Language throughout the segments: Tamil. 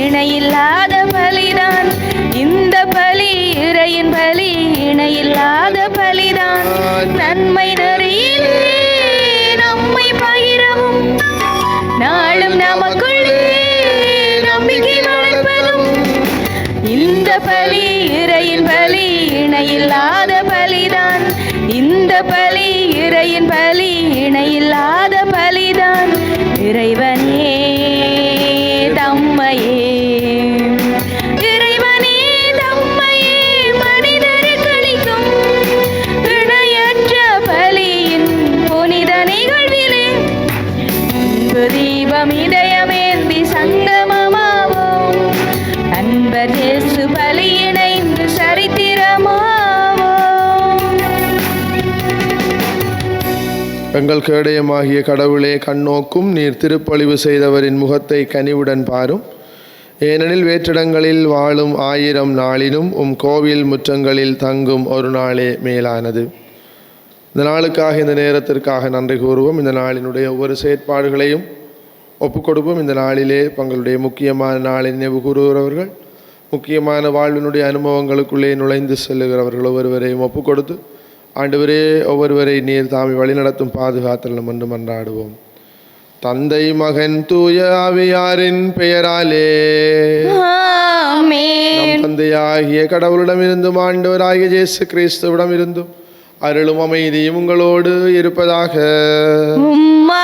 இணையில்லாத பலிதான் இந்த பலி, இறையின் பலி இணையில்லாத பலிதான். நன்மை நெறியிலே நம்மை பகிரவும் நாளும் நமக்குள்ளே நம்பிக்கை வளர்ப்பதும் இந்த பலி, இறையின் பலி இணையில்லாத பலிதான். இந்த பலி, இறையின் பலி இணையில்லாத பலிதான். இறைவனே தம்மையே, இறைவனே தம்மையே மனிதருக்களிக்கும் இணையற்ற பலியின் புனித நிகழ்விலே அன்பு தீபம் இதயமேந்தி சங்கமமாவோம். அன்பர் இயேசு பலி இணைந்து சரித்திரமாவோம். எங்கள் கேடயமாகிய கடவுளே, கண்ணோக்கும் நீர் திருப்பொழிவு செய்தவரின் முகத்தை கனிவுடன் பாரும். ஏனெனில் வேற்றிடங்களில் வாழும் 1000 நாளினும் கோவில் முற்றங்களில் தங்கும் ஒரு நாளே மேலானது. இந்த நாளுக்காக, இந்த நேரத்திற்காக நன்றி கூறுவோம். இந்த நாளினுடைய ஒவ்வொரு செயற்பாடுகளையும் ஒப்புக்கொடுப்போம். இந்த நாளிலே தங்களுடைய முக்கியமான நாளை நினைவு கூறுகிறவர்கள், முக்கியமான வாழ்வினுடைய அனுபவங்களுக்குள்ளே நுழைந்து செல்லுகிறவர்கள் ஒவ்வொருவரையும் ஒப்புக்கொடுத்து, ஆண்டவரே ஒவ்வொருவரை நீர் தாமி வழிநடத்தும் பாதுகாத்தல் என்று மன்றாடுவோம். தந்தை, மகன், தூய ஆவியாரின் பெயராலே நம் தந்தையாகிய கடவுளிடமிருந்தும் ஆண்டவராகிய இயேசு கிறிஸ்துவிடமிருந்தும் அருளும் அமைதியும் உங்களோடு இருப்பதாக,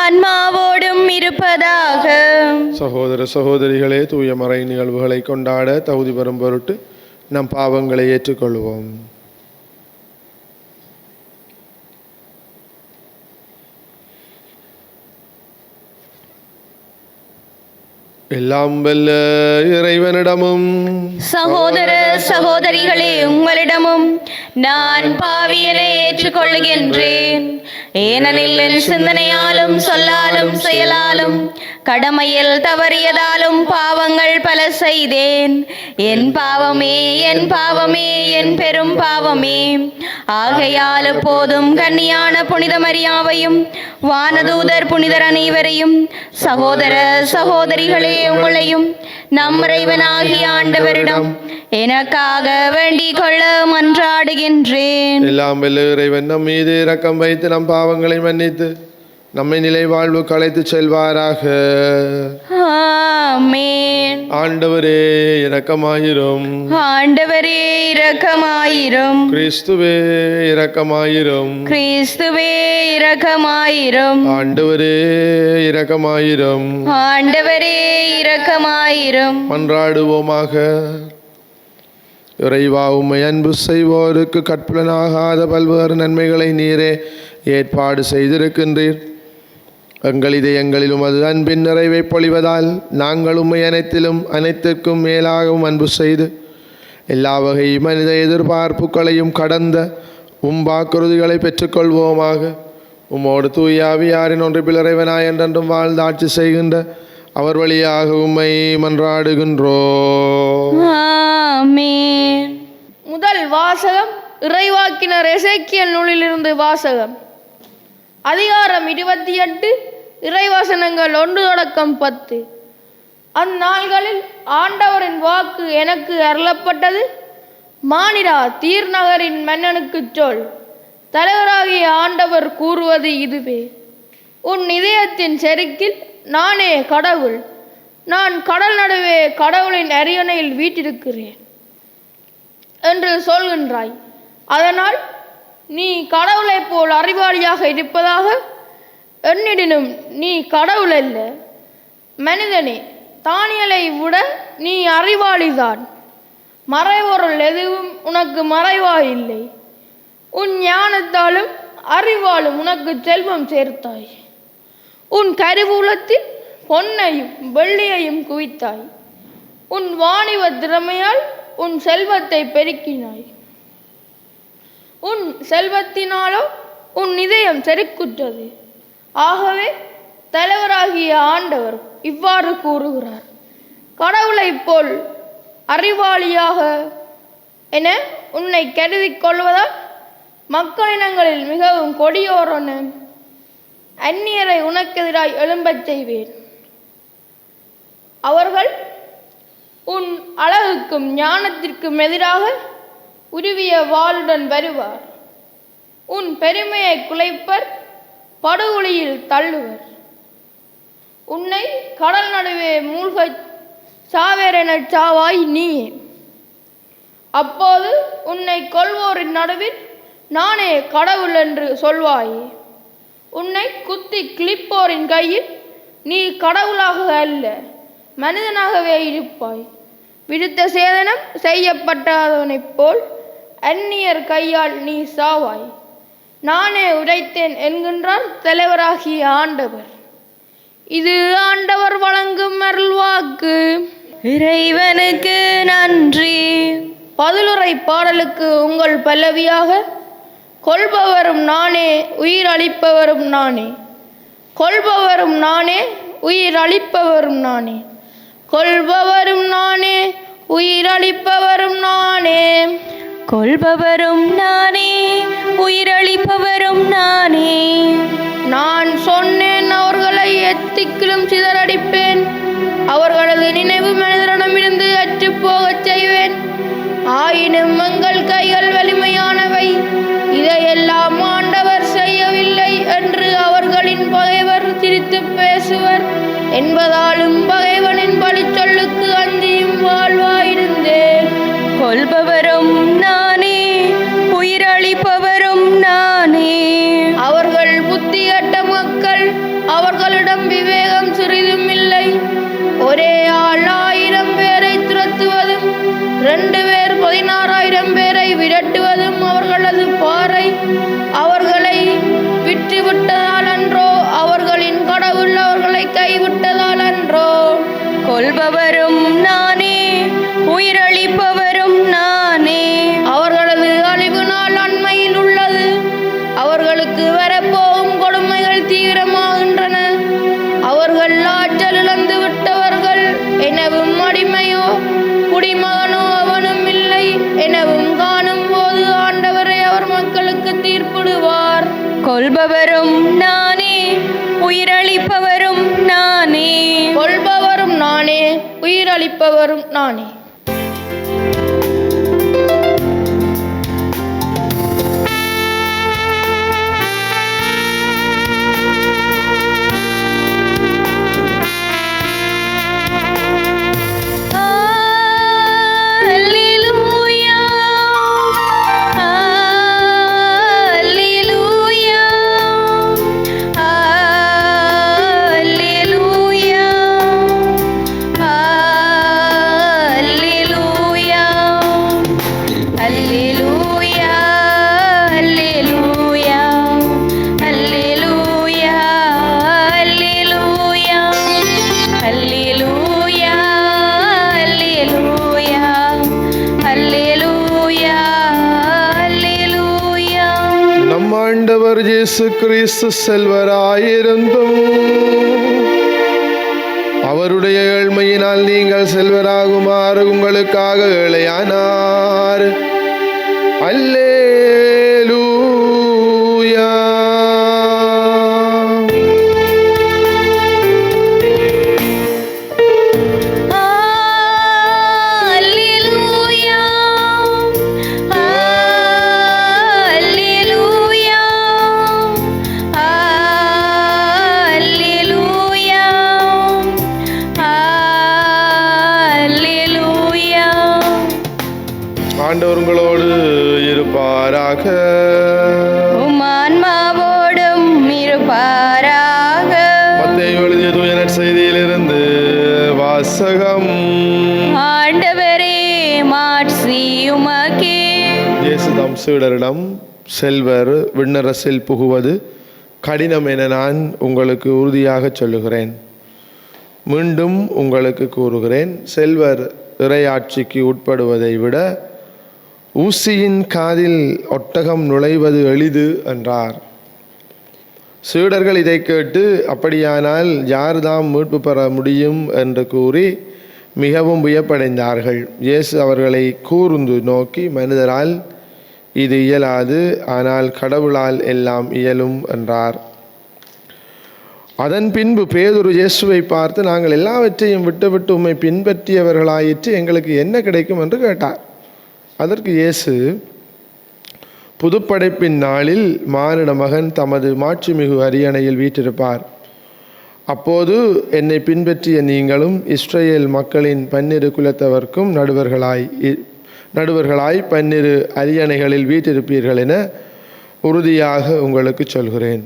ஆன்மாவோடும் இருப்பதாக. சகோதர சகோதரிகளே, தூய மறை நிகழ்வுகளை கொண்டாட தகுதி பெறும் பொருட்டு நம் பாவங்களை ஏற்றுக்கொள்வோம். எல்லாம் வல்ல இறைவனிடமும் சகோதர சகோதரிகளே உங்களிடமும் நான் பாவியனை ஏற்றுக்கொள்ளுகின்றேன். ஏனெனில் என் சிந்தனையாலும் சொல்லாலும் செயலாலும் கடமையில் தவறியதாலும் பாவங்கள் பல செய்தேன். என் பாவமே, என் பாவமே, என் பெரும் பாவமே. ஆகையால் எப்போதும் கன்னியான புனித மரியாவையும் வானதூதர் புனிதர் அனைவரையும், சகோதர சகோதரிகளே உங்களையும் நம் இறைவனாகிய ஆண்டவரிடம் எனக்காக வேண்டிக் கொள்ள மன்றாடுகின்றேன். எல்லாம் வல்ல இறைவன் நம் மீது இரக்கம் வைத்து நம் பாவங்களை மன்னித்து நம்மை நிலை வாழ்வு களைத்து செல்வாராக. ஆமென். ஆண்டவரே இரக்கமாயிரும். ஆண்டவரே இரக்கமாயிரும். கிறிஸ்துவே இரக்கமாயிரும். கிறிஸ்துவே இரக்கமாயிரும். ஆண்டவரே இரக்கமாயிரும். ஆண்டவரே இரக்கமாயிரும். மன்றாடுவோமாக. இறைவா, உம்மை அன்பு செய்வோருக்கு கற்பலனாகாத பல்வேறு நன்மைகளை நீரே ஏற்பாடு செய்திருக்கின்றீர். எங்கள் இதயங்களிலும் அது அன்பின் நிறைவை பொழிவதால் நாங்கள் உம்மை அனைத்திலும் அனைத்திற்கும் மேலாகவும் அன்பு செய்து எல்லா வகை மனித எதிர்பார்ப்புகளையும் கடந்த வாக்குறுதிகளை பெற்றுக்கொள்வோமாக. உம்மோடு தூய ஆவியாரின் ஒன்றிப்பில் இறைவனாய் என்றென்றும் வாழ்ந்து ஆட்சி செய்கின்ற அவர் வழியாக உம்மை மன்றாடுகின்றோம். ஆமென். முதல் வாசகம் இறைவாக்கினர் எசேக்கியேல் நூலிலிருந்து வாசகம். அதிகாரம் 28, இறைவசனங்கள் 1 தொடக்கம் 10. அந்நாள்களில் ஆண்டவரின் வாக்கு எனக்கு அருளப்பட்டது. மானிடா, தீர் நகரின் மன்னனுக்கு சொல், தலைவராகிய ஆண்டவர் கூறுவது இதுவே: உன் இதயத்தின் செருக்கில் நானே கடவுள். நான் கடல் நடுவே கடவுளின் அரியணையில் வீற்றிருக்கிறேன் என்று சொல்கின்றாய். அதனால் நீ கடவுளைப் போல் அறிவாளியாக இருப்பதாக எண்ணிடினும் நீ கடவுள் அல்ல. மனிதனே, தானியலை விட நீ அறிவாளிதான். மறைபொருள் எதுவும் உனக்கு மறைவாயில்லை. உன் ஞானத்தாலும் அறிவாலும் உனக்கு செல்வம் சேர்த்தாய். உன் கருவூலத்தில் பொன்னையும் வெள்ளியையும் குவித்தாய். உன் வாணிப திறமையால் உன் செல்வத்தை பெருக்கினாய். உன் செல்வத்தினாலோ உன் இதயம் செருக்குற்றது. ஆகவே தலைவராகிய ஆண்டவர் இவ்வாறு கூறுகிறார்: கடவுளைப் போல் அறிவாளியாக என உன்னை கருதி கொள்வதால் மக்களினங்களில் மிகவும் கொடியோரான அந்நியரை உனக்கெதிராய் எழும்பச் செய்வேன். அவர்கள் உன் அழகுக்கும் ஞானத்திற்கும் எதிராக உருவிய வாளுடன் வருவார். உன் பெருமையை குலைப்பர், படுகொலியில் தள்ளுவர். உன்னை கடல் நடுவே மூழ்கச் சாவேரெனச் சாவாய் நீயே. அப்போது உன்னை கொல்வோரின் நடுவில் நானே கடவுள் என்று சொல்வாயே. உன்னை குத்தி கிழிப்போரின் கையில் நீ கடவுளாக அல்ல, மனிதனாகவே இருப்பாய். விடுத்த சேதனம் செய்யப்பட்டவனைப் போல் அந்நியர் கையால் நீ சாவாய். நானே உரைத்தேன் என்கின்றார் தலைவராகிய ஆண்டவர். இது ஆண்டவர் வழங்கும் அருள்வாக்கு. இறைவனுக்கு நன்றி. பதிலுரை பாடலுக்கு உங்கள் பல்லவியாக, கொல்பவரும் நானே, உயிர் அளிப்பவரும் நானே. கொல்பவரும் நானே, உயிர் அளிப்பவரும் நானே. கொல்பவரும் நானே, உயிர் அளிப்பவரும் நானே. கொல்பவரும் நானே, உயிரளிப்பவரும் நானே. நான் சொன்னேன், அவர்களை எத்திக்கிலும் சிதறடிப்பேன். அவர்களது நினைவு மனிதனிடமிருந்து அற்றுப் போகச் செய்வேன். ஆயினும் எங்கள் கைகள் வலிமையானவை, இதையெல்லாம் ஆண்டவர் செய்யவில்லை என்று அவர்களின் பகைவர் திரித்து பேசுவர் என்பதாலும் பகைவனின் பழிச்சொல்லுக்கு அஞ்சியும் வாழ்வாயிருந்தேன். கொல்பவரும் நானே, உயிரளிப்பவரும் நானே. அவர்கள் புத்திகட்ட மக்கள், அவர்களிடம் விவேகம் சிறிதும் இல்லை. ஒரே ஆள் 1000 பேரை துரத்துவதும் 2 பேர் 16,000 பேரை விரட்டுவதும் அவர்களது பாறை. அவர்களை விட்டுவிட்டதால் அன்றோ, அவர்களின் கடவுள் அவர்களை கைவிட்டதால் அன்றோ. கொல்பவரும் நானே, உயிரளிப்பவரும் நானே. அவர்களது அழிவு நாள் அண்மையில் உள்ளது. அவர்களுக்கு வரப்போகும் கொடுமைகள் தீவிரமாகின்றன. அவர்கள் ஆற்றல் இழந்து விட்டவர்கள் எனவும் அடிமையோ குடிமகனோ அவனும் இல்லை எனவும் காணும் போது ஆண்டவரை அவர் மக்களுக்கு தீர்ப்பிடுவார். கொல்பவரும் நானே, உயிரளிப்பவரும் நானே. கொல்பவரும் நானே, உயிரளிப்பவரும் நானே. ஆண்டவர் இயேசு கிறிஸ்து செல்வராயிருந்தும் அவருடைய ஏழ்மையினால் நீங்கள் செல்வராகுமாறு உங்களுக்காக ஏழையானார். அல்லேலூயா. ஆண்டவர் உங்களோடு இருப்பாராக. உம் ஆன்மாவோடும் இருப்பாராக. மத்தேயு எழுதிய தூய நற்செய்தியிலிருந்து வாசகம். ஆண்டவரே, மாட்சி உமக்கே. இயேசு தம் சீடரிடம், செல்வர் விண்ணரசில் புகுவது கடினம் என நான் உங்களுக்கு உறுதியாக சொல்லுகிறேன். மீண்டும் உங்களுக்கு கூறுகிறேன், செல்வர் இறையாட்சிக்கு உட்படுவதை விட ஊசியின் காதில் ஒட்டகம் நுழைவது எளிது என்றார். சீடர்கள் இதை கேட்டு, அப்படியானால் யார்தாம் மீட்பு பெற முடியும் என்று கூறி மிகவும் வியப்படைந்தார்கள். இயேசு அவர்களை கூர்ந்து நோக்கி, மனிதரால் இது இயலாது, ஆனால் கடவுளால் எல்லாம் இயலும் என்றார். அதன் பின்பு பேதுரு இயேசுவை பார்த்து, நாங்கள் எல்லாவற்றையும் விட்டுவிட்டு உம்மை பின்பற்றியவர்களாயிற்று, எங்களுக்கு என்ன கிடைக்கும் என்று கேட்டார். அதற்கு இயேசு, புதுப்படைப்பின் நாளில் மானிட மகன் தமது மாட்சிமிகு அரியணையில் வீற்றிருப்பார். அப்போது என்னை பின்பற்றிய நீங்களும் இஸ்ரவேல் மக்களின் 12 குலத்தவர்க்கும் நடுவர்களாய் 12 அரியணைகளில் வீற்றிருப்பீர்கள் என உறுதியாக உங்களுக்கு சொல்கிறேன்.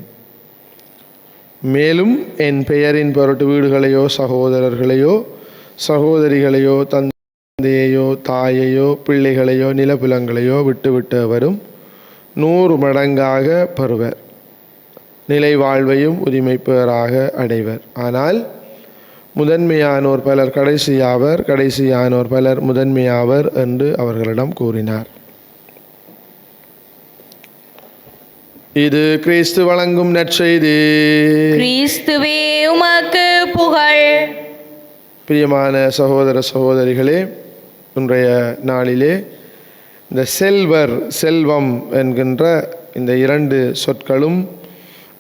மேலும் என் பெயரின் பொருட்டு வீடுகளையோ சகோதரர்களையோ சகோதரிகளையோ தந்தையையோ தாயையோ பிள்ளைகளையோ நிலப்புலங்களையோ விட்டுவிட்டவரும் 100 மடங்காக பெறுவர், நிலை வாழ்வையும் உரிமை பெயராக அடைவர். ஆனால் முதன்மையானோர் பலர் கடைசியாவர், கடைசியானோர் பலர் முதன்மையாவர் என்று அவர்களிடம் கூறினார். இது கிறிஸ்து வழங்கும் நற்செய்தி. கிறிஸ்துவே உமக்கு புகழ். பிரியமான சகோதர சகோதரிகளே, இன்றைய நாளிலே இந்த செல்வம் என்கின்ற இந்த 2 சொற்களும்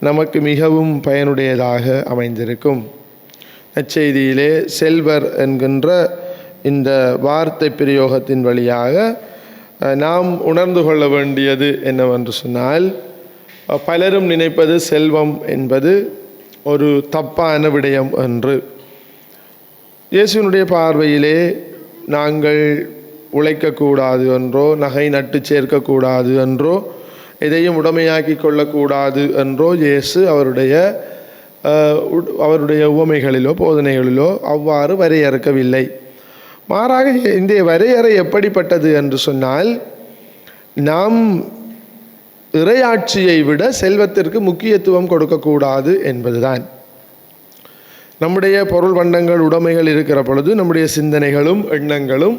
நமக்கு மிகவும் பயனுடையதாக அமைந்திருக்கும். நற்செய்தியிலே செல்வர் என்கின்ற இந்த வார்த்தை பிரயோகத்தின் வழியாக நாம் உணர்ந்து கொள்ள வேண்டியது என்னவென்று சொன்னால், பலரும் நினைப்பது செல்வம் என்பது ஒரு தப்பான விடயம் என்று. இயேசுவினுடைய பார்வையிலே நாங்கள் உழைக்கக்கூடாது என்றோ, நகை நட்டு சேர்க்கக்கூடாது என்றோ, எதையும் உடைமையாக்கி கொள்ளக்கூடாது என்றோ இயேசு அவருடைய உவமைகளிலோ போதனைகளிலோ அவ்வாறு வரையறுக்கவில்லை. மாறாக இந்த வரையறை எப்படிப்பட்டது என்று சொன்னால், நாம் இறையாட்சியை விட செல்வத்திற்கு முக்கியத்துவம் கொடுக்கக்கூடாது என்பதுதான். நம்முடைய பொருள் பண்டங்கள் உடைமைகள் இருக்கிற பொழுது நம்முடைய சிந்தனைகளும் எண்ணங்களும்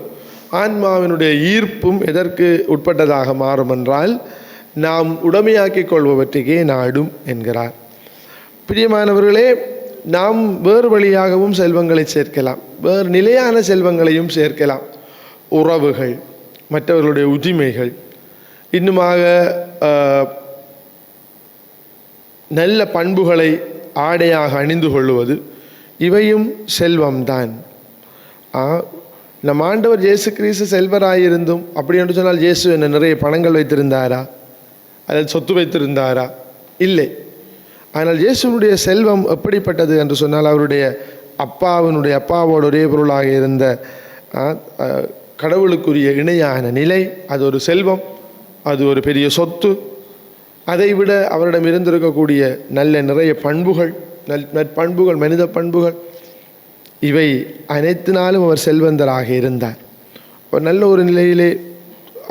ஆன்மாவினுடைய ஈர்ப்பும் எதற்கு உட்பட்டதாக மாறும் என்றால், நாம் உடைமையாக்கிக் கொள்பவற்றுக்கே நாடும் என்கிறார். பிரியமானவர்களே, நாம் வேறு வழியாகவும் செல்வங்களை சேர்க்கலாம், வேறு நிலையான செல்வங்களையும் சேர்க்கலாம். உறவுகள், மற்றவர்களுடைய உரிமைகள், இன்னுமாக நல்ல பண்புகளை ஆடையாக அணிந்து கொள்வது, இவையும் செல்வம்தான். நம் ஆண்டவர் இயேசு கிறிஸ்து செல்வராயிருந்தும் அப்படி என்று சொன்னால் இயேசு என்ன நிறைய பணங்கள் வைத்திருந்தாரா அல்லது சொத்து வைத்திருந்தாரா? இல்லை. ஆனால் இயேசுனுடைய செல்வம் எப்படிப்பட்டது என்று சொன்னால், அவருடைய அப்பாவோடு ஒரே பொருளாக இருந்த கடவுளுக்குரிய இணையான நிலை, அது ஒரு செல்வம், அது ஒரு பெரிய சொத்து. அதைவிட அவரிடம் இருந்திருக்கக்கூடிய நிறைய பண்புகள், நற்பண்புகள், மனித பண்புகள், இவை அனைத்தினாலும் அவர் செல்வந்தராக இருந்தார். ஒரு நல்ல ஒரு நிலையிலே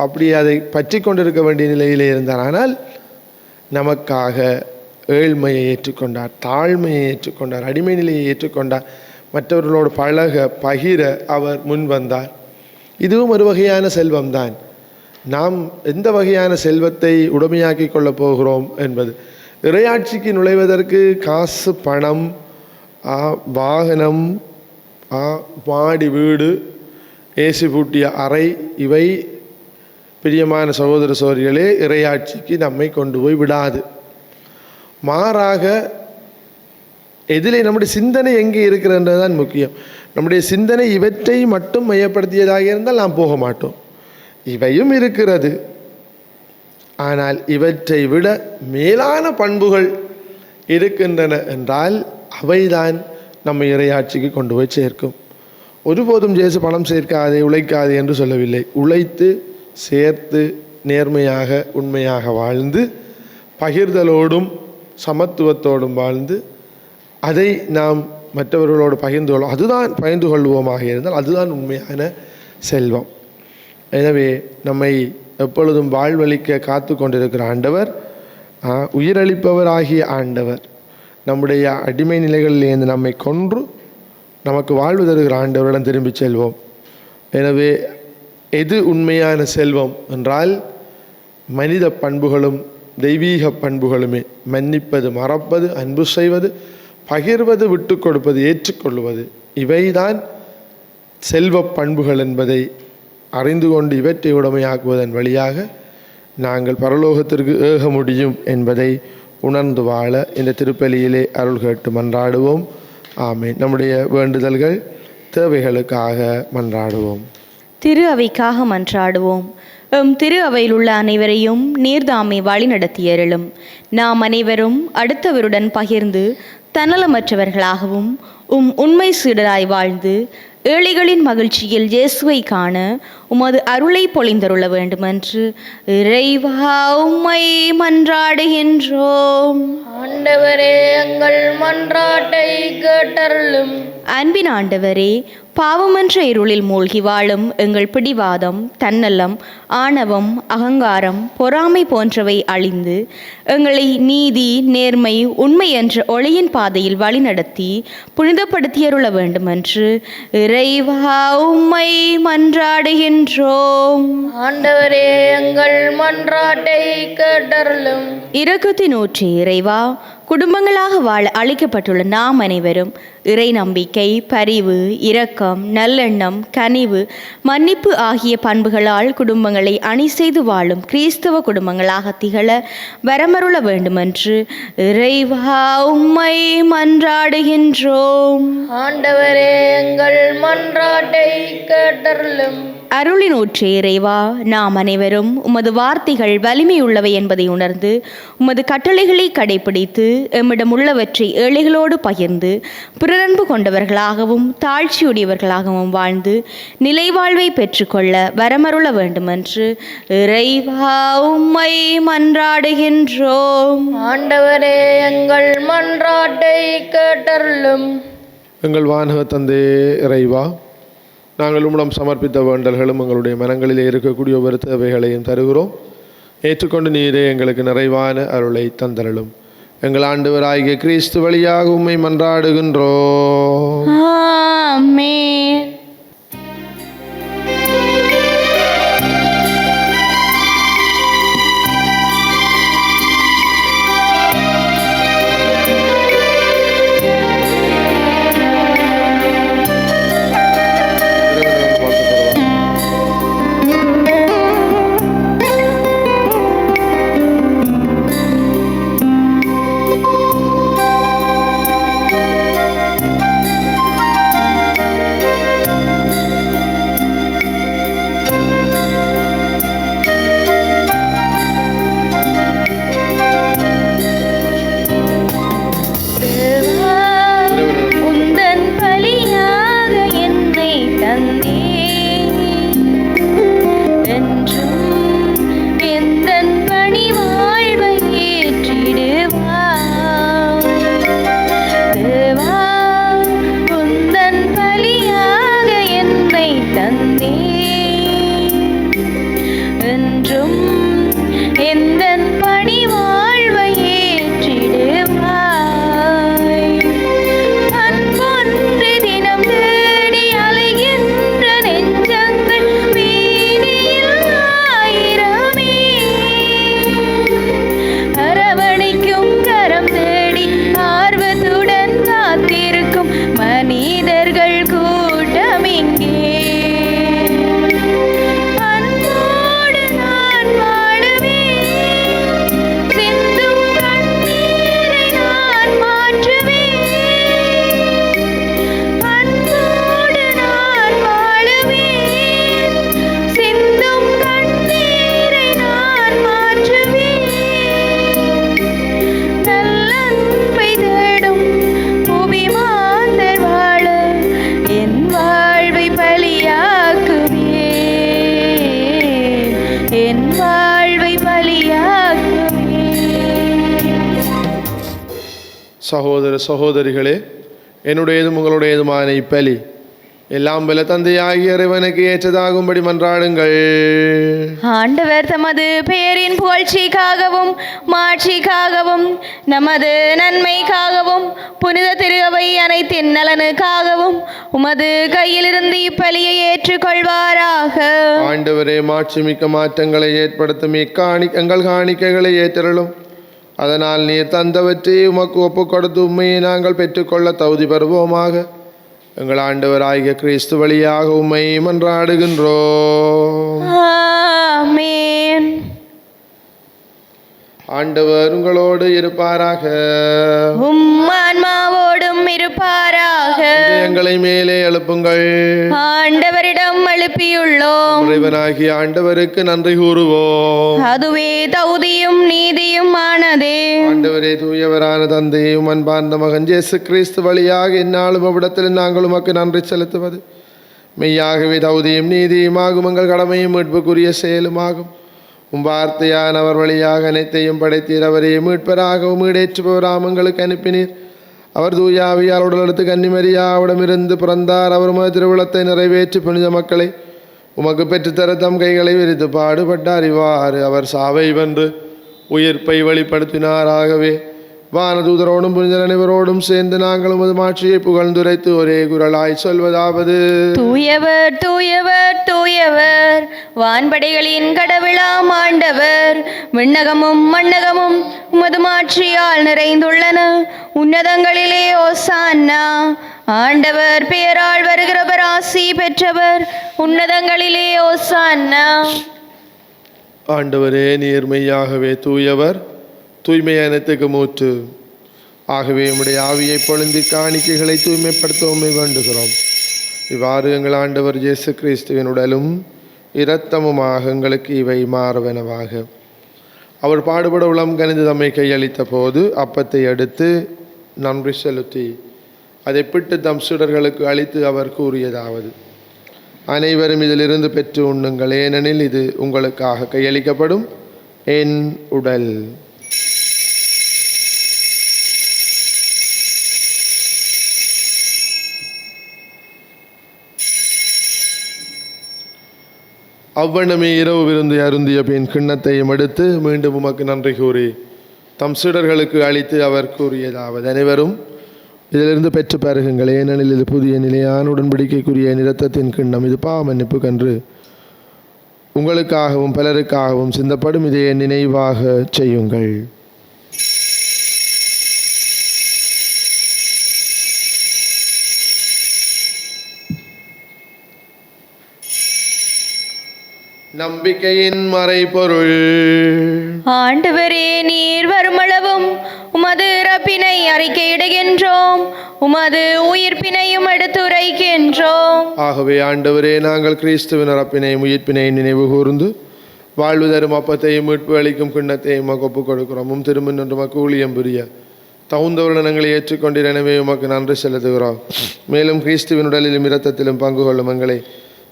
அப்படி அதை பற்றி கொண்டிருக்க வேண்டிய நிலையிலே இருந்தார். ஆனால் நமக்காக ஏழ்மையை ஏற்றுக்கொண்டார், தாழ்மையை ஏற்றுக்கொண்டார், அடிமை நிலையை ஏற்றுக்கொண்டார், மற்றவர்களோடு பகிர அவர் முன் வந்தார். இதுவும் ஒரு வகையான செல்வம்தான். நாம் எந்த வகையான செல்வத்தை உடைமையாக்கி கொள்ளப் போகிறோம் என்பது. இறையாட்சிக்கு நுழைவதற்கு காசு, பணம், வாகனம், மாடி வீடு, ஏசி பூட்டிய அறை, இவை பிரியமான சகோதர சகோதரிகளே இறையாட்சிக்கு நம்மை கொண்டு போய் விடாது. மாறாக எதிலே நம்முடைய சிந்தனை எங்கே இருக்கிறதுதான் முக்கியம். நம்முடைய சிந்தனை இவற்றை மட்டும் மையப்படுத்தியதாக இருந்தால் நாம் போக மாட்டோம். இவையும் இருக்கிறது, ஆனால் இவற்றை விட மேலான பண்புகள் இருக்கின்றன என்றால் அவைதான் நம்ம இறையாட்சிக்கு கொண்டு போய் சேர்க்கும். ஒருபோதும் இயேசு பணம் சேர்க்காதே, உழைக்காதே என்று சொல்லவில்லை. உழைத்து சேர்த்து நேர்மையாக உண்மையாக வாழ்ந்து பகிர்தலோடும் சமத்துவத்தோடும் வாழ்ந்து அதை நாம் மற்றவர்களோடு பகிர்ந்து கொள்வோமாக இருந்தால் அதுதான் உண்மையான செல்வம். எனவே நம்மை எப்பொழுதும் வாழ்வழிக்க காத்து கொண்டிருக்கிற ஆண்டவர், உயிரளிப்பவராகிய ஆண்டவர், நம்முடைய அடிமை நிலைகளிலிருந்து நம்மை கொன்று நமக்கு வாழ்வு தருகிற ஆண்டவரிடம் திரும்பி செல்வோம். எனவே எது உண்மையான செல்வம் என்றால் மனித பண்புகளும் தெய்வீக பண்புகளுமே. மன்னிப்பது, மறப்பது, அன்பு செய்வது, பகிர்வது, விட்டு கொடுப்பது, ஏற்றுக்கொள்வது, இவைதான் செல்வ பண்புகள் என்பதை அறிந்து கொண்டு இவற்றை உடைமையாக்குவதன் வழியாக நாங்கள் பரலோகத்திற்கு ஏக முடியும் என்பதை உணர்ந்து வாழ இந்த திருப்பலியிலே அருள் கேட்டு மன்றாடுவோம். ஆமென். நம்முடைய வேண்டுதல்கள் தேவைகளுக்காக மன்றாடுவோம். திரு அவைக்காக மன்றாடுவோம். திரு அவையில் உள்ள அனைவரையும் நீர்தாமை வழி நடத்தியருளும். நாம் அனைவரும் அடுத்தவருடன் பகிர்ந்து தன்னலமற்றவர்களாகவும் உண்மை சீடராய் வாழ்ந்து ஏழைகளின் மகிழ்ச்சியில் இயேசுவை காண உமது அருளை பொழிந்தருள வேண்டுமென்று இறைவா உம்மை மன்றாடுகின்றோம். ஆண்டவரே, எங்கள் மன்றாட்டை கேட்டருளும். அன்பின் ஆண்டவரே, பாவமன்ற இருளில் மூழ்கி வாழும் எங்கள் பிடிவாதம், தன்னலம், ஆணவம், அகங்காரம், பொறாமை போன்றவை அழிந்து எங்களை நீதி, நேர்மை, உண்மை என்ற ஒளியின் பாதையில் வழிநடத்தி புனிதப்படுத்தியருள வேண்டுமென்று இறைவா உம்மை மன்றாடுகின்றோம். ஆண்டவரே, எங்கள் மன்றாட்டை கேட்டருளும். இரக்கத்தின் ஊற்றே இறைவா, குடும்பங்களாக வாழ அளிக்கப்பட்டுள்ள நாம் அனைவரும் இறை நம்பிக்கை, பரிவு, இரக்கம், நல்லெண்ணம், கனிவு, மன்னிப்பு ஆகிய பண்புகளால் குடும்பங்களை அணி செய்து வாழும் கிறிஸ்தவ குடும்பங்களாக திகழ வரமருள வேண்டுமென்று இறைவா உம்மை மன்றாடுகின்றோம். ஆண்டவரே, எங்கள் மன்றாட்டை கேட்டருளும். அருளின் ஊற்றே இறைவா, நாம் அனைவரும் உமது வார்த்தைகள் வலிமையுள்ளவை என்பதை உணர்ந்து உமது கட்டளைகளை கடைபிடித்து எம்மிடம் உள்ளவற்றை ஏழைகளோடு பகிர்ந்து பிறரன்பு கொண்டவர்களாகவும் தாழ்ச்சியுடையவர்களாகவும் வாழ்ந்து நிலைவாழ்வை பெற்றுக்கொள்ள வரமருள வேண்டுமென்று இறைவா உம்மை மன்றாடுகின்றோம். ஆண்டவரே, எங்கள் மன்றாட்டை கேட்டருளும். எங்கள் வானக தந்தை இறைவா, நாங்கள் உம்மிடம் சமர்ப்பித்த வேண்டல்களும் எங்களுடைய மனங்களிலே இருக்கக்கூடிய ஒவ்வொரு தேவைகளையும் தருகிறோம். ஏற்றுக்கொண்டு நீரே எங்களுக்கு நிறைவான அருளை தந்தருளும். எங்கள் ஆண்டவராகிய கிறிஸ்து வழியாக உம்மை மன்றாடுகின்றோம். ஆமென். சகோதர சகோதரிகளே, என்னுடையதும் உங்களுடையதுமான இப்பலி எல்லாம் வல்ல தந்தையாகிய இறைவனுக்கு ஏற்றதாகும்படி மன்றாடுங்கள். ஆண்டவர் தமது பெயரின் புகழ்ச்சிக்காகவும் மாட்சிக்காகவும் நமது நன்மைக்காகவும் புனித திரு அவை அனைத்தின் நலனுக்காகவும் உமது கையிலிருந்து இப்பலியை ஏற்றுக்கொள்வாராக. ஆண்டவரே, மாட்சிமிக்க மாற்றங்களை ஏற்படுத்தும் எங்கள் காணிக்கைகளை ஏற்றலும். அதனால் நீர் தந்தவற்றை உமக்கு ஒப்புக் கொடுத்து உண்மையை நாங்கள் பெற்றுக்கொள்ள தகுதி பெறுவோமாக. எங்கள் ஆண்டவராகிய கிறிஸ்து வழியாக உம்மை மன்றாடுகின்றோம். ஆமென். ஆண்டவர் உங்களோடு இருப்பாராக. ஆன்மாவோடும் இருப்பாராக. எங்களை மேலே எழுப்புங்கள். ஆண்டவரிடம் எழுப்பியுள்ளோம். இறைவனாகிய ஆண்டவருக்கு நன்றி கூறுவோம். அதுவே தகுதியும் நீதியும் ஆனதே. ஆண்டவரே, தூயவரான தந்தையும் அன்பார்ந்த மகன் இயேசு கிறிஸ்து வழியாக எந்நாளும் அவ்விடத்தில் நாங்கள் உமக்கு நன்றி செலுத்துவது மெய்யாகவே தகுதியும் நீதியுமாகும், எங்கள் கடமையும் மீட்புக்குரிய செயலுமாகும். வார்த்தையானவர் வழியாக அனைத்தையும் படைத்தீர். அவரையே மீட்பராகவும் ஈடேற்றுபவராம் எங்களுக்கு அனுப்பினீர். அவர் தூயாவியார் உடலெடுத்து கன்னிமரியாவிடமிருந்து பிறந்தார். அவர் உமது திருவிழத்தை நிறைவேற்றி புனித மக்களை உமக்கு பெற்றுத்தர தம் கைகளை விரித்து பாடுபட்டார். இவ்வாறு அவர் சாவை வென்று உயிர்ப்பை வெளிப்படுத்தினார். ஆகவே வானதூதரோடும் புனிதர் அனைவரோடும் சேர்ந்து நாங்கள் உமது மாட்சியை புகழ்ந்துரைத்து ஒரே குரலாய் சொல்வதாவது: தூயவர் தூயவர் தூயவர், வான்படைகளின் கடவுளாம் ஆண்டவர். விண்ணகமும் மண்ணகமும் உமது மாட்சியால் நிறைந்துள்ளன. உன்னதங்களிலே ஓசான்னா. ஆண்டவர் பெயரால் வருகிறவர் ஆசி பெற்றவர். உன்னதங்களிலே ஓசான்னா. ஆண்டவரே, நீர் மெய்யாகவே தூயவர், தூய்மை அனைத்துக்கு மூற்று. ஆகவே உம்முடைய ஆவியை பொழுந்தி காணிக்கைகளை தூய்மைப்படுத்த உம்மை வேண்டுகிறோம். இவ்வாறு எங்கள் ஆண்டவர் இயேசு கிறிஸ்துவின் உடலும் இரத்தமுமாக எங்களுக்கு இவை மாறுவனவாக. அவர் பாடுபட உளம் கனிந்து தம்மை கையளித்த போது அப்பத்தை எடுத்து நன்றி செலுத்தி அதை பிட்டு தம் சீடர்களுக்கு அளித்து அவர் கூறியதாவது: அனைவரும் இதிலிருந்து பெற்று உண்ணுங்கள், ஏனெனில் இது உங்களுக்காக கையளிக்கப்படும் என் உடல். அவ்வண்ணமே இரவு விருந்து அருந்திய பின் கிண்ணத்தையும் எடுத்து மீண்டும் உமக்கு நன்றி கூறி தம் சீடர்களுக்கு அளித்து அவர் கூறியதாவது: அனைவரும் இதிலிருந்து பெற்று பருகுங்கள், ஏனெனில் இது புதிய நிலையான உடன்படிக்கைக்குரிய இரத்தத்தின் கிண்ணம். இது பாவ மன்னிப்பு கன்று உங்களுக்காகவும் பலருக்காகவும் சிந்தப்படும். இதை நினைவாக செய்யுங்கள். நம்பிக்கையின் மறைபொருள். ஆண்டவரே, நீர் வருமளவும் உமது இறப்பினை அறிக்கையிடுகின்றோம், உமது உயிர்ப்பினையும் எடுத்துரைக்கின்றோம். ஆகவே ஆண்டவரே, நாங்கள் கிறிஸ்துவின் இறப்பினையும் உயிர்ப்பினையும் நினைவு கூர்ந்து வாழ்வு தரும் அப்பத்தையும் மீட்பு அளிக்கும் கிண்ணத்தையும் ஒப்புக் கொடுக்கிறோம். திரும்ப நின்று உமக்கு ஊழியம் புரிய தகுந்தவர்களை ஏற்றுக்கொண்டீர். எனவே உமக்கு நன்றி செலுத்துகிறோம். மேலும் கிறிஸ்துவின் உடலிலும் இரத்தத்திலும் பங்கு கொள்ளும் எங்களை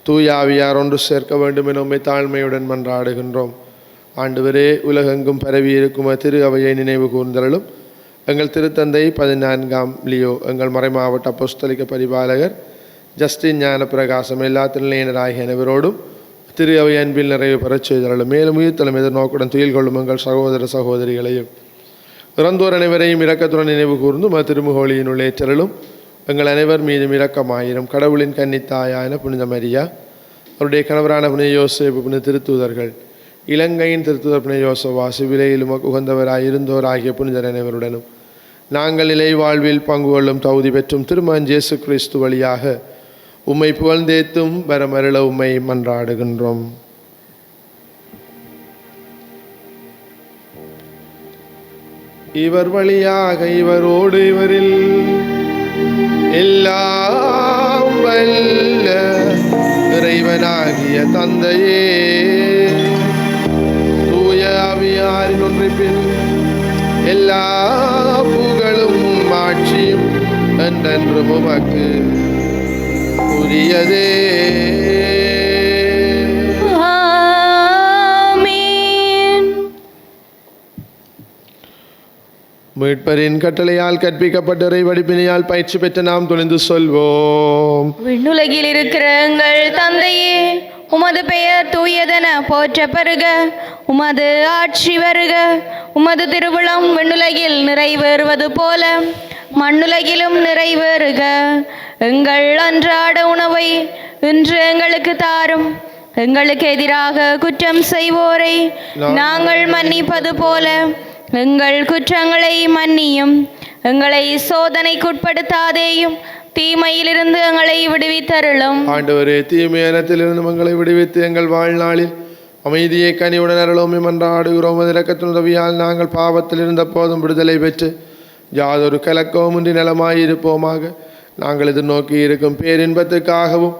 தூய ஆவியார் ஒன்று சேர்க்க வேண்டும் என உம்மை தாழ்மையுடன் மன்றாடுகின்றோம். ஆண்டவரே, உலகெங்கும் பரவி இருக்கும் திரு அவையை நினைவு கூர்ந்தருளும். எங்கள் திருத்தந்தை 14ஆம் லியோ, எங்கள் மறைமாவட்ட அப்போஸ்தலிக்க பரிபாலகர் ஜஸ்டின் ஞான பிரகாசம், எல்லா திருநிலையினராகிய அனைவரோடும் திரு அவை அன்பில் நிறைவு பெறச் செய்தருளும். மேலும் உயிர்த்தலும் எதிர்நோக்குடன் துயில் கொள்ளும் எங்கள் சகோதர சகோதரிகளையும் இறந்தோர் அனைவரையும் இரக்கத்துடன் நினைவு கூர்ந்து திருமுகோளியினுள் ஏற்றலும். எங்கள் அனைவர் மீதும் இரக்கமாயிரும். கடவுளின் கன்னித்தாயான புனித மரியா, அவருடைய கணவரான புனித யோசேப்பு, புனித திருத்தூதர்கள், இலங்கையின் திருத்தூதர் புனித யோசவா, சிவிலையிலும் உகந்தவராயிருந்தோர் ஆகிய புனிதர் அனைவருடனும் நாங்கள் நிலை வாழ்வில் பங்கு கொள்ளும் தகுதி பெற்றும் திருமகன் இயேசு கிறிஸ்து வழியாக உம்மை புகழ்ந்தேத்தும் வரமருள உம்மை மன்றாடுகின்றோம். இவர் வழியாக இவரோடு இவரில் எல்லாம் வல்ல இறைவனாகிய தந்தையே, தூய ஆவியாரின் ஒன்றிப்பில் எல்லா புகழும் ஆட்சியும் என்றென்றும் உமக்கு உரியதே. மீட்பரின் கட்டளையால் கற்பிக்கப்பட்ட இறைவடிப்பினையால் பயிற்சி பெற்ற நாம் துணிந்து சொல்வோம்: விண்ணுலகில் இருக்கிற எங்கள் தந்தையே, உமது பெயர் தூயதென போற்ற பெறுக. உமது ஆட்சி வருக. உமது திருவுளம் விண்ணுலகில் நிறைவேறுவது போல மண்ணுலகிலும் நிறைவேறுக. எங்கள் அன்றாட உணவை இன்று எங்களுக்கு தாரும். எங்களுக்கு எதிராக குற்றம் செய்வோரை நாங்கள் மன்னிப்பது போல எங்கள் குற்றங்களை மன்னியும். எங்களை சோதனைக்குட்படுத்தாதேயும், தீமையிலிருந்து எங்களை விடுவித்தருளும். ஆண்டவரே, தீமையானத்திலிருந்து எங்களை விடுவித்து எங்கள் வாழ்நாளில் அமைதியை கனிவுடன் அருளோமே மன்றாடுகிறோம். இரக்கத்தின் உதவியால் நாங்கள் பாவத்தில் இருந்த போதும் விடுதலை பெற்று யாதொரு கலக்கமுமின்றி நலமாயிருப்போமாக. நாங்கள் எதிர்நோக்கி இருக்கும் பேரின்பத்துக்காகவும்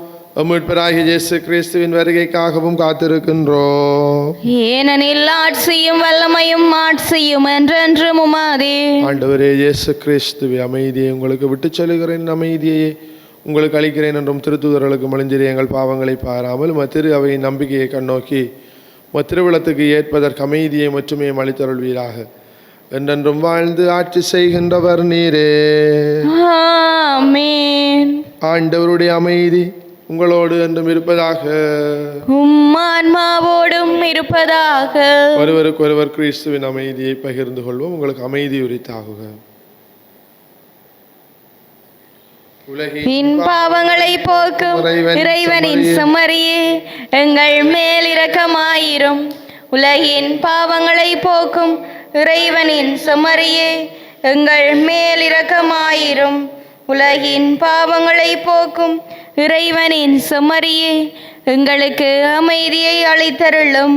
மீட்பராகிய இயேசு கிறிஸ்துவின் வருகைக்காகவும் காத்திருக்கின்றோம். ஏனெனில் ஆட்சியும் வல்லமையும் ஆட்சியும் என்றென்றும் உமதே. ஆண்டவரே இயேசு கிறிஸ்துவே, அமைதியை உங்களுக்கு விட்டுச் சொல்லுகிறேன், அமைதியை உங்களுக்கு அளிக்கிறேன் என்றும் திருத்தூதர்களுக்கு மொழிஞ்சிறி எங்கள் பாவங்களை பாராமல் திரு அவையின் நம்பிக்கையை கண்ணோக்கி திருவிழத்துக்கு ஏற்பதற்கு அமைதியை மற்றுமையும் அளித்தருள்வீராக. என்றென்றும் வாழ்ந்து ஆட்சி செய்கின்றவர் நீரே. ஆமென். ஆண்டவருடைய அமைதி உங்களோடு என்றும் இருப்பதாக. உம்மான்மாவோடும் இருப்பதாக. ஒருவருக்கொருவர் கிறிஸ்துவின் அமைதியை பகிர்ந்து கொள்வோம். உங்களுக்கு அமைதி உரித்தாகுக. உலகின் பாவங்களை போக்கும் இறைவனின் செம்மறியே, எங்கள் மேல் இரக்கமாயிரும். உலகின் பாவங்களை போக்கும் இறைவனின் செம்மறியே, எங்கள் மேல் இரக்கமாயிரும். உலகின் பாவங்களை போக்கும் இறைவனின் செம்மறியே, எங்களுக்கு அமைதியை அளித்தருளும்.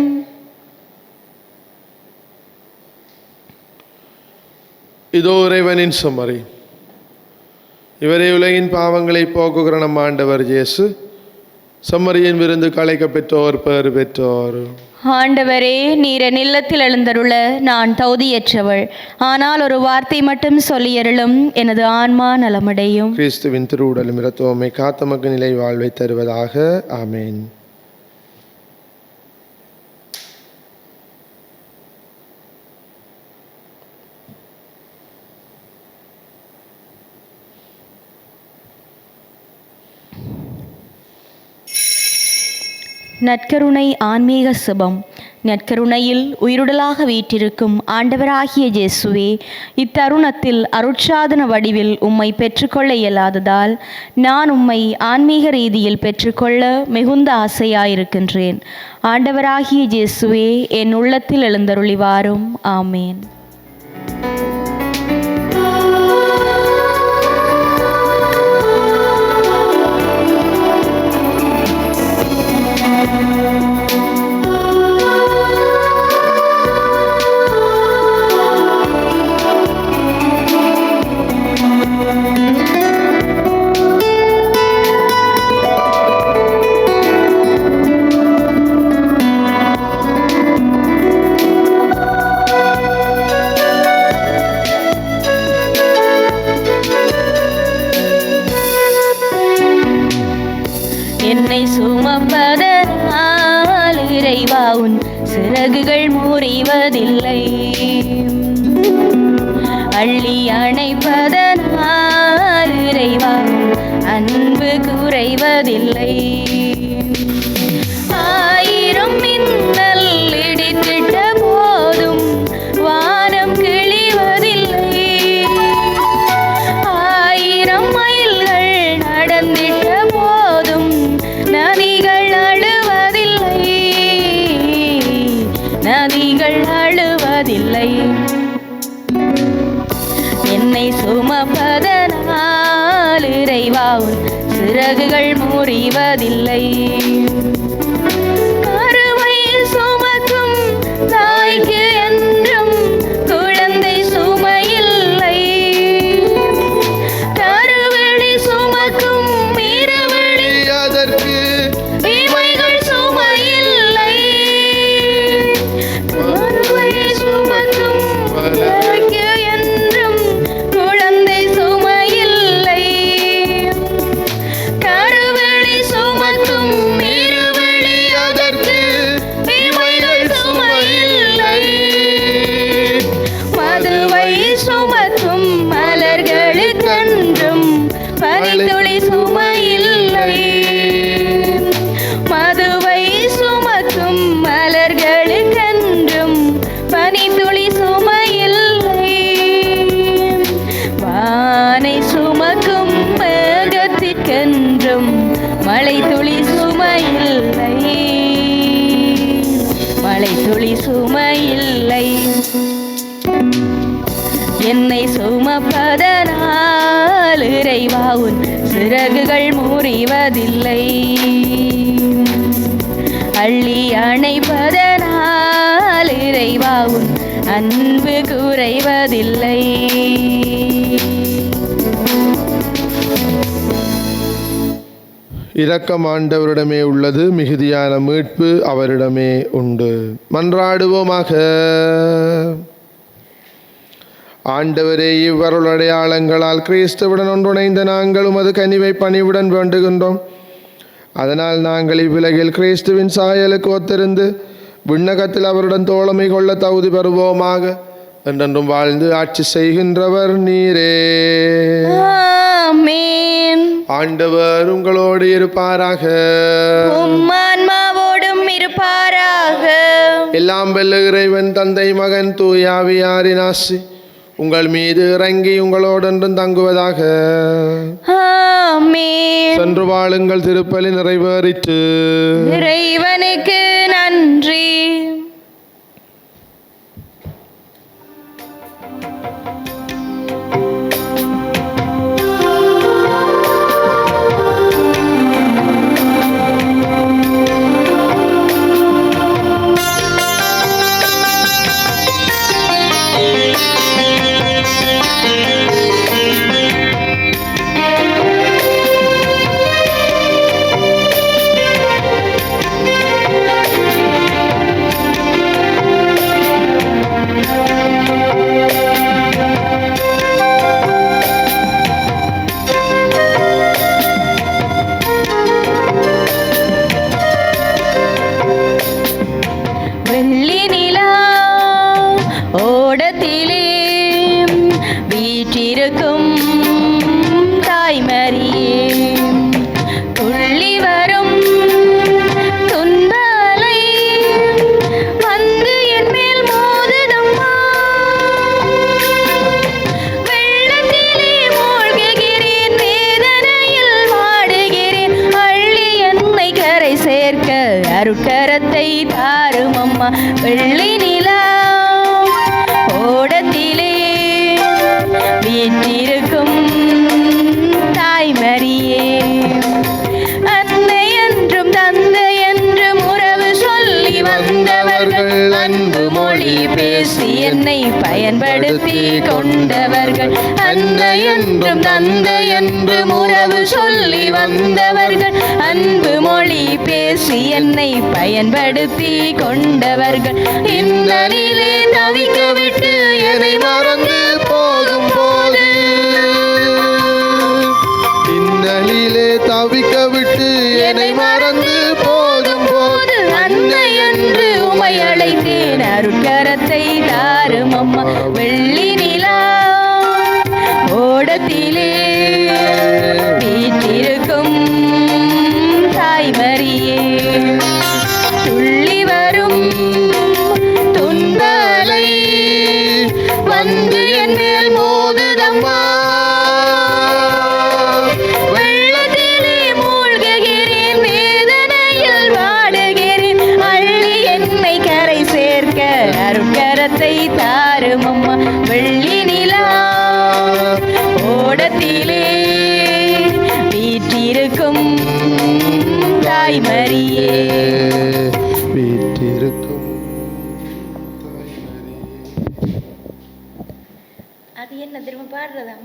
இதோ இறைவனின் செம்மறி, இவரே உலகின் பாவங்களை போக்குகிற நம் ஆண்டவர் இயேசு. செம்மறியின் விருந்து களைக்க பெற்றோர் பேறு பெற்றோர். ஆண்டவரே, நீர் என் இல்லத்தில் எழுந்தருள நான் தகுதியற்றவள். ஆனால் ஒரு வார்த்தை மட்டும் சொல்லியருளும், எனது ஆன்மா நலமடையும். கிறிஸ்துவின் திருவுடலும் இரத்தமுமே காத்தமக்கு நிலை வாழ்வை தருவதாக. ஆமேன். நற்கருணை ஆன்மீக சுபம். நற்கருணையில் உயிருடலாக வீற்றிருக்கும் ஆண்டவராகிய இயேசுவே, இத்தருணத்தில் அருட்சாதன வடிவில் உம்மை பெற்றுக்கொள்ள இயலாததால் நான் உம்மை ஆன்மீக ரீதியில் பெற்றுக்கொள்ள மிகுந்த ஆசையாயிருக்கின்றேன். ஆண்டவராகிய இயேசுவே, என் உள்ளத்தில் எழுந்தருளி வாரும். ஆமேன். என்னை சுமப்பதனால் இறைவா உன் சிறகுகள் முறிவதில்லை. அள்ளி அணைப்பதனால் இறைவா அன்பு குறைவதில்லை. ஆயிரம் மின்னல் இடித்திட்ட போதும் வானம் கிழிவதில்லை. ஆயிரம் மைல்கள் நடந்திட்ட போதும் நதிகள் அழுவதில்லை. நதிகள் அழுவதில்லை. என்னை சுமப்பதனால் இறைவா உன் சிறகுகள் முறிவதில்லை. கருவையில் சுமக்கும் தாய்க்கு என்றும் குழந்தை சுமையில்லை. கருவெளி சுமக்கும் இருவெளி அதற்கு இமைகள் சுமையில்லை. கருவையில் சுமக்கும் தாய்க்கு என்றும் குழந்தை சுமையில்லை. கருவெளி சுமக்கும் இருவெளி அதற்கு இமைகள் சுமையில்லை. மதுவை சுமக்கும் மலர்களுக்கென்றும் பனித்துளி சுமையில்லை. மதுவை சுமக்கும் மலர்களுக்கென்றும் பனித்துளி சுமையில்லை. வானை சுமக்கும் மேகத்திற்கென்றும் மழை துளி சுமையில்லை. மழை துளி சுமையில்லை. என்னை சுமப்பதனால் இறைவா உன் சிறகுகள் முறிவதில்லை. அள்ளி அணைப்பத அன்பு குறைவதில்லை. இரக்கம் ஆண்டவரிடமே உள்ளது, மிகுதியான மீட்பு அவரிடமே உண்டு. மன்றாடுவோமாக. ஆண்டவரே, இவ்வருள் அடையாளங்களால் கிறிஸ்துவுடன் ஒன்றிணைந்த நாங்கள் உமது கனிவை பணிவுடன் வேண்டுகின்றோம். அதனால் நாங்கள் இவ்வுலகில் கிறிஸ்துவின் சாயலுக்கு ஒத்திருந்து விண்ணகத்தில் அவருடன் தோழமை கொள்ள தகுதி பெறுவோமாக. என்றென்றும் வாழ்ந்து ஆட்சி செய்கின்றவர் நீரே. ஆமென். ஆண்டவர் உங்களோடு இருப்பாராக. உம் ஆன்மாவோடும் இருப்பாராக. எல்லாம் வல்ல இறைவன் தந்தை மகன் தூயாவியாரின் ஆசி உங்கள் மீது இறங்கி உங்களோடென்றும் தங்குவதாக. ஆமென். சென்று வாழுங்கள், திருப்பலி நிறைவேறிற்று. இறைவனுக்கு நன்றி. வெள்ளி நிலா ஓடத்திலே வீற்றிருக்கும் தாய்மரியே, துள்ளி வரும் துன்பலை வந்து என் மேல் மோதுதம்மா. வெள்ளத்திலே மூழ்குகிறேன், வேதனையில் வாடுகிறேன், அள்ளி என்னை கரை சேர்க்க அருட்கரத்தை தாரும் அம்மா. வெள்ளி நிலா ஓடத்திலே வீற்றிருக்கும் தாய்மரியே, அன்னை என்றும் தந்தை என்றும் உறவு சொல்லி வந்தவர்கள், அன்பு மொழி பேசி என்னை பயன்படுத்தி கொண்டவர்கள், அன்னை என்றும் தந்தை என்றும் உறவு சொல்லி வந்தவர்கள், அன்பு மொழி பேசி என்னை பயன்படுத்தி கொண்டவர்கள், இன்னலிலே தவிக்க விட்டு என்னை மறந்து போகும் போது, இன்னலிலே தவிக்க விட்டு என்னை மறந்து போகும் போது, அன்னை என்று உமை அழைத்தேன், அருட்கரத்தை தாரும் அம்மா. வெள்ளி நிலா ஓடத்திலே வீற்றிருக்கும் தாய்மரியே, துள்ளி வரும் துன்பலை வந்து என் மேல் மோதுதம்மா. வெள்ளத்திலே மூழ்குகிறேன், வேதனையில் வாடுகிறேன், அள்ளி என்னை கரை சேர்க்க அருட்கரத்தை தாரும் அம்மா. வெள்ளி நிலா ஓடத்திலே வீற்றிருக்கும் தாய்மரியே, வீற்றிருக்கும். அது என்ன திரும்ப பாடுறதா?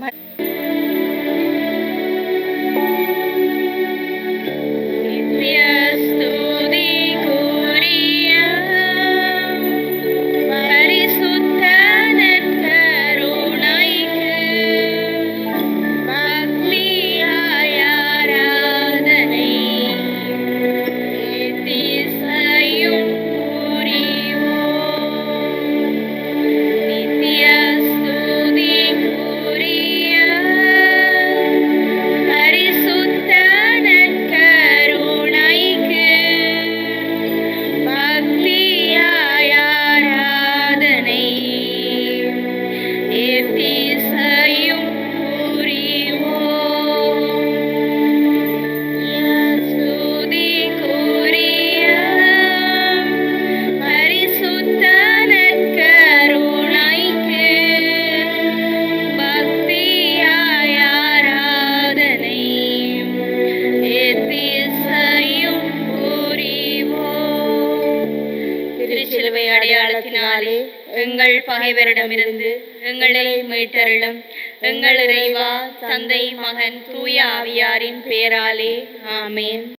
பலத்தினாலே எங்கள் பகைவரிடமிருந்து எங்களை மீட்டருளும். எங்கள் இறைவா, தந்தை, மகன், தூய ஆவியாரின் பெயராலே ஆமென்.